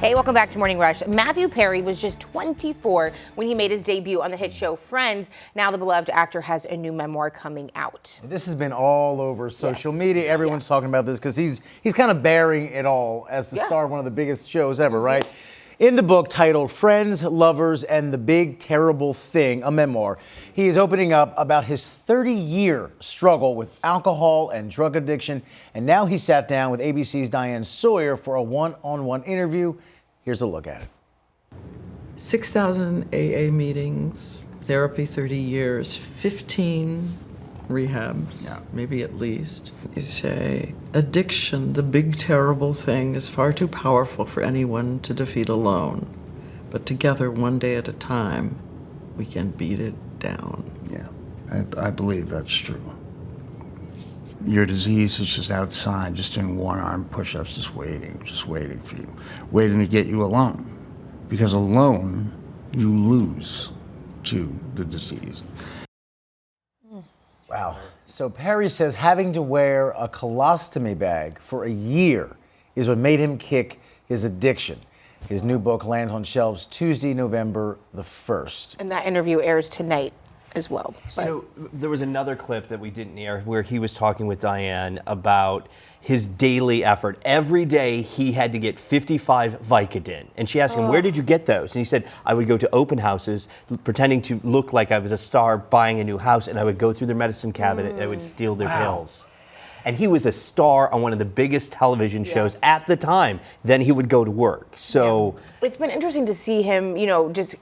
Hey, welcome back to Morning Rush. Matthew Perry was just 24 when he made his debut on the hit show Friends. Now the beloved actor has a new memoir coming out. This has been all over social media. Everyone's talking about this because he's kind of bearing it all as the star of one of the biggest shows ever, right? In the book titled Friends, Lovers, and the Big Terrible Thing, a memoir, he is opening up about his 30-year struggle with alcohol and drug addiction. And now he sat down with ABC's Diane Sawyer for a one-on-one interview. Here's a look at it. 6,000 AA meetings, therapy 30 years, 15 rehabs, maybe at least. You say, addiction, the big terrible thing, is far too powerful for anyone to defeat alone. But together, one day at a time, we can beat it down. Yeah, I believe that's true. Your disease is just outside, just doing one-arm push-ups, just waiting for you, waiting to get you alone. Because alone, you lose to the disease. Wow. So Perry says having to wear a colostomy bag for a year is what made him kick his addiction. His new book lands on shelves Tuesday, November the 1st. And that interview airs tonight as well. So there was another clip that we didn't air where he was talking with Diane about his daily effort. Every day he had to get 55 Vicodin. And she asked him, where did you get those? And he said, I would go to open houses pretending to look like I was a star buying a new house, and I would go through their medicine cabinet and I would steal their pills. And he was a star on one of the biggest television shows at the time. Then he would go to work. So it's been interesting to see him, just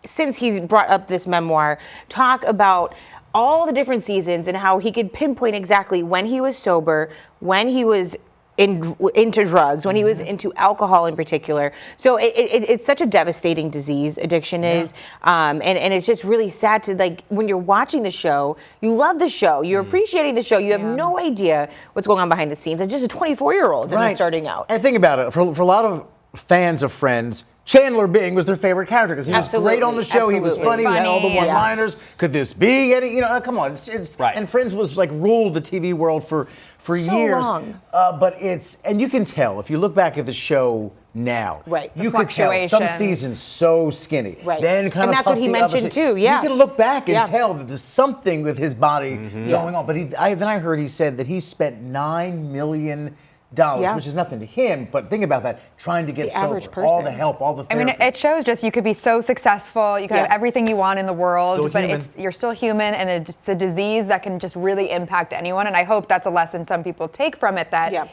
since he brought up this memoir, talk about all the different seasons and how he could pinpoint exactly when he was sober, when he was into drugs, when he was into alcohol in particular. So it's such a devastating disease, addiction is. And it's just really sad to, when you're watching the show, you love the show, you're appreciating the show, you have no idea what's going on behind the scenes. It's just a 24-year-old and starting out. And think about it, for a lot of fans of Friends, Chandler Bing was their favorite character because he was great on the show. He was funny. He had all the one-liners. Could this be any? Come on. And Friends was ruled the TV world for years. Long. But and you can tell if you look back at the show now. Right. You could tell some seasons so skinny. Right. Then kind and of that's what he mentioned too. Yeah. You can look back and tell that there's something with his body going on. But then I heard he said that he spent $9 million. Which is nothing to him, but think about that, trying to get sober, all the help, all the therapy. I mean, it shows just you could be so successful, you could have everything you want in the world, but you're still human, and it's a disease that can just really impact anyone, and I hope that's a lesson some people take from it, that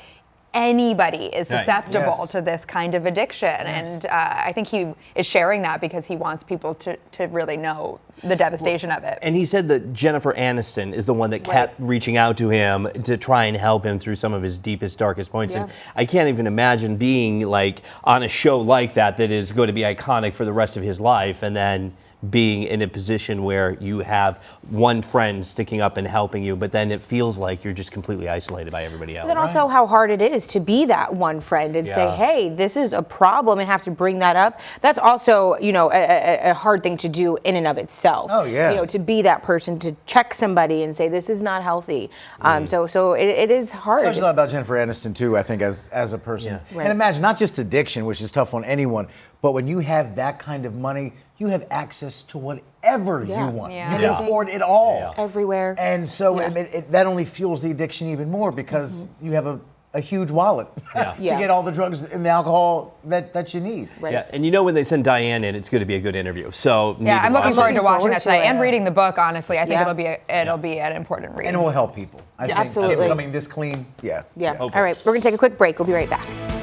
anybody is susceptible to this kind of addiction, and I think he is sharing that because he wants people to really know the devastation of it. And he said that Jennifer Aniston is the one that kept reaching out to him to try and help him through some of his deepest, darkest points. And I can't even imagine being on a show like that is going to be iconic for the rest of his life, and then being in a position where you have one friend sticking up and helping you, but then it feels like you're just completely isolated by everybody else. Then also how hard it is to be that one friend and say, hey, this is a problem, and have to bring that up. That's also, a hard thing to do in and of itself. Oh, yeah. To be that person to check somebody and say, this is not healthy. So it is hard. It talks a lot about Jennifer Aniston, too, I think, as a person. Yeah. And imagine, not just addiction, which is tough on anyone, but when you have that kind of money, you have access to whatever you want. You can afford it all. Everywhere. And so that only fuels the addiction even more because you have a huge wallet to get all the drugs and the alcohol that you need. Right. Yeah, and when they send Diane in, it's going to be a good interview. So I'm looking forward to watching that tonight and reading the book. Honestly, I think it'll be an important read. And it will help people. I think absolutely. coming this clean. Yeah. All right, we're gonna take a quick break. We'll be right back.